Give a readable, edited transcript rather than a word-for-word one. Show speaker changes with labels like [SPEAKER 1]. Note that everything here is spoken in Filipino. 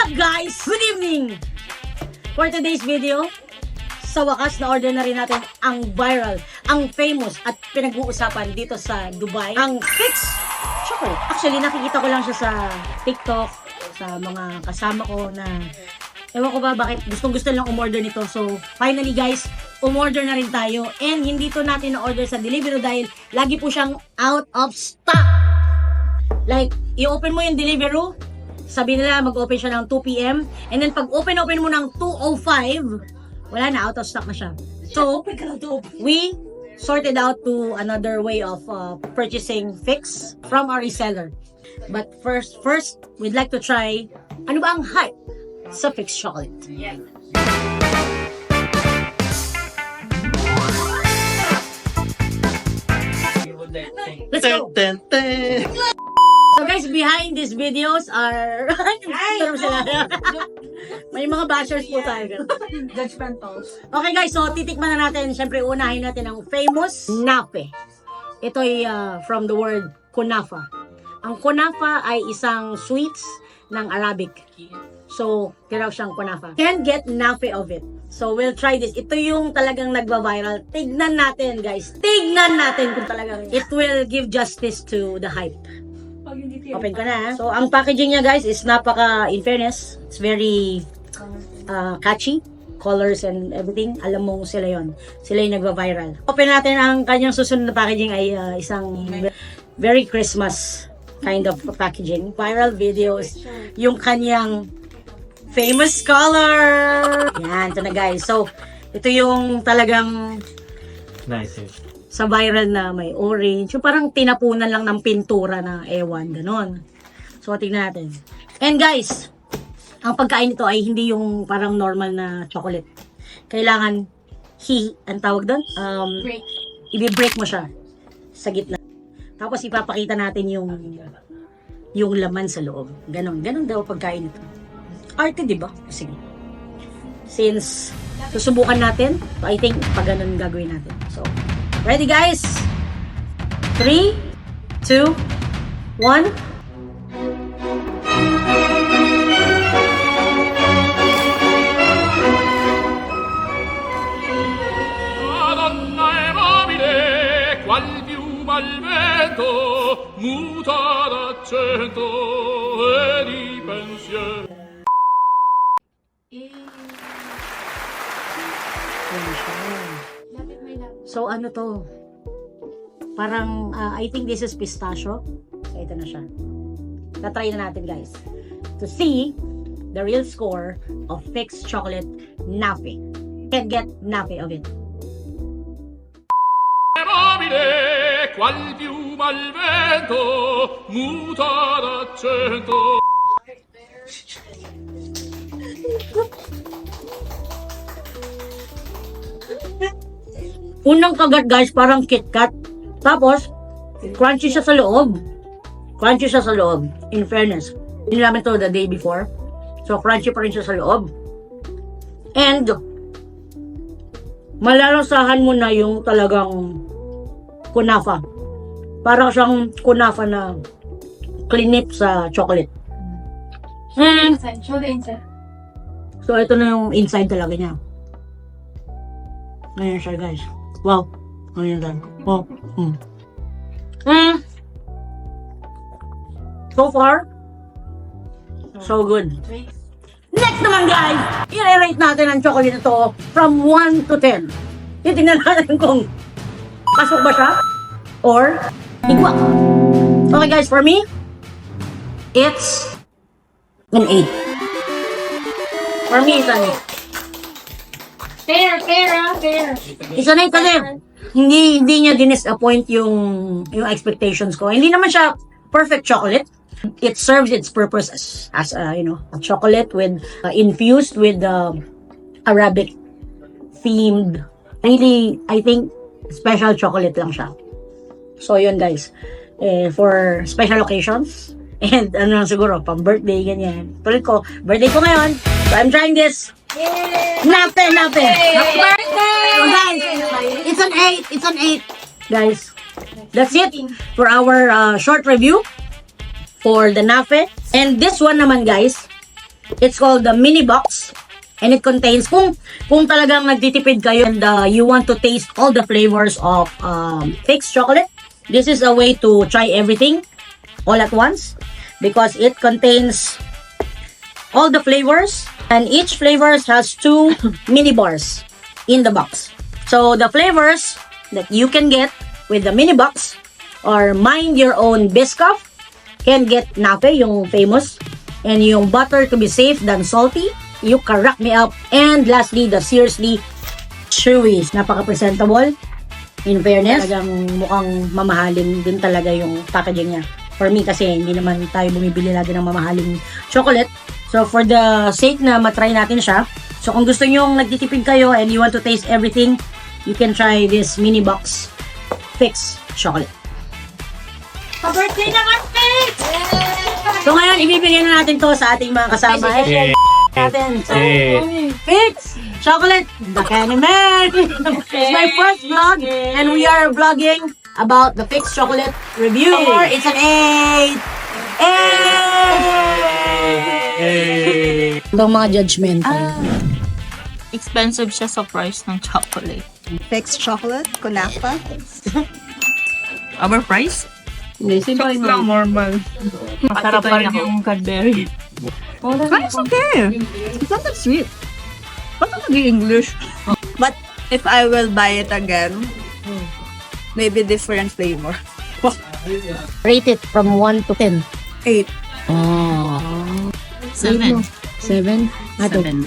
[SPEAKER 1] up guys? Good evening! For today's video, sa wakas na order na rin natin ang viral, ang famous at pinag-uusapan dito sa Dubai, ang Fix Chocolate. Actually, nakikita ko lang siya sa TikTok, sa mga kasama ko na ewan ko ba bakit gustong-gusto lang umorder nito. So, finally guys, umorder na rin tayo. And hindi to natin na-order sa Deliveroo dahil lagi po siyang out of stock. Like, i-open mo yung Deliveroo, sabi nila mag-open siya ng 2 p.m. And then pag open mo ng 2:05, wala na, out of stock na siya. So, we sorted out to another way of purchasing Fix from our reseller. But first, we'd like to try, ano ba ang hype sa Fix Chocolate? Yeah. Let's go! So guys, behind these videos are... May mga bashers po tayo.
[SPEAKER 2] Judgmentals.
[SPEAKER 1] Okay guys, so titikman na natin. Siyempre, unahin natin ang famous nafe. Ito ay from the word kunafa. Ang kunafa ay isang sweets ng Arabic. So, tinawag siyang kunafa. Can't get nafe of it. So, we'll try this. Ito yung talagang nagba-viral. Tignan natin, guys. Tignan natin kung talagang it will give justice to the hype. Open ko na. So, ang packaging niya, guys, is in fairness, it's very catchy. Colors and everything. Alam mo sila yon. Sila yung nagba-viral. Open natin ang kanyang susunod na packaging ay isang very Christmas kind of packaging. Viral videos. Yung kanyang famous color. Yan, ito na guys. So, ito yung talagang
[SPEAKER 3] Nice.
[SPEAKER 1] sa viral na may orange. Yung parang tinapunan lang ng pintura na ewan, ganon. So, tingnan natin. And guys, ang pagkain nito ay hindi yung parang normal na chocolate. Kailangan ang tawag doon?
[SPEAKER 2] Break.
[SPEAKER 1] I-break mo siya sa gitna. Tapos ipapakita natin yung laman sa loob. Ganon daw pagkain nito. Arte, di ba? Sige. Since susubukan natin, so I think pag ganun gagawin natin. So, ready guys? 3, 2, 1.
[SPEAKER 4] Madonna è mobile, qual piuma al vento, muta d'accento e di pensiero.
[SPEAKER 1] So, ano to? Parang, I think this is pistachio. So, ito na siya. Tatry na natin, guys. To see the real score of Fix Chocolate Nafe. Can't get nafe of it.
[SPEAKER 4] È mobile, qual piuma al vento, muta d'accento.
[SPEAKER 1] Unang kagat, guys, parang KitKat. Tapos, crunchy siya sa loob. Crunchy siya sa loob. In fairness. Hindi namin to the day before. So, crunchy pa rin siya sa loob. And, malalasahan mo na yung talagang kunafa. Parang siyang kunafa na clinip sa chocolate.
[SPEAKER 2] Show the inside.
[SPEAKER 1] So, ito na yung inside talaga niya. Ngayon siya, guys. Wow. Ngayon lang. Oh. So far, so good. Next naman, guys! I-rate natin ang chocolate na to from 1 to 10. Titingnan natin kung pasok ba siya or higwa. Okay, guys, for me, it's an 8. For me, it's an 8.
[SPEAKER 2] Fair.
[SPEAKER 1] It's an 8 kasi hindi niya disappoint yung expectations ko. Hindi naman siya perfect chocolate. It serves its purpose as a chocolate with infused with Arabic themed. Really, I think special chocolate lang siya. So yun guys, for special occasions and siguro pang birthday ganyan. Tulad ko, birthday ko ngayon. So I'm trying this.
[SPEAKER 2] Yay!
[SPEAKER 1] Nafe!
[SPEAKER 2] Happy birthday!
[SPEAKER 1] So guys, it's an 8. It's an 8. Guys, that's it for our short review for the nafe. And this one naman guys, It's called the mini box. And it contains, kung talagang nagtitipid kayo and you want to taste all the flavors of fixed chocolate, this is a way to try everything all at once because it contains all the flavors and each flavor has 2 mini bars in the box. So the flavors that you can get with the mini box are Mind Your Own Biscoff, can get Nafe, yung famous, and yung Butter to be Safe Than Salty, You Crack Me Up, and lastly, the Seriously Chewy. Napaka-presentable. In fairness, talagang mukhang mamahalin din talaga yung packaging niya. For me kasi hindi naman tayo bumibili lagi ng mamahaling chocolate. So for the sake na matry natin siya, so kung gusto nyong nagtitipid kayo and you want to taste everything, you can try this mini box fixed chocolate.
[SPEAKER 2] Pa-birthday naman, Fix!
[SPEAKER 1] So ngayon, ibibigay na natin to sa ating mga kasama. Natin. So, Fix Chocolate, the Candyman. It's my first vlog and we are vlogging about the Fix Chocolate review. It's an 8! 8! Itong mga judgmental.
[SPEAKER 3] Expensive siya sa price ng chocolate.
[SPEAKER 5] Fixed chocolate, kunafa.
[SPEAKER 3] Our price?
[SPEAKER 1] Simple
[SPEAKER 3] Lang normal. Masarap pa rin yung Cadbury. It's okay. It's not that sweet. Ba't naging English?
[SPEAKER 5] But if I will buy it again, maybe different flavor.
[SPEAKER 1] Rate it from 1 to 10.
[SPEAKER 5] 8.
[SPEAKER 1] Oh.
[SPEAKER 3] 7.
[SPEAKER 1] 7? 7.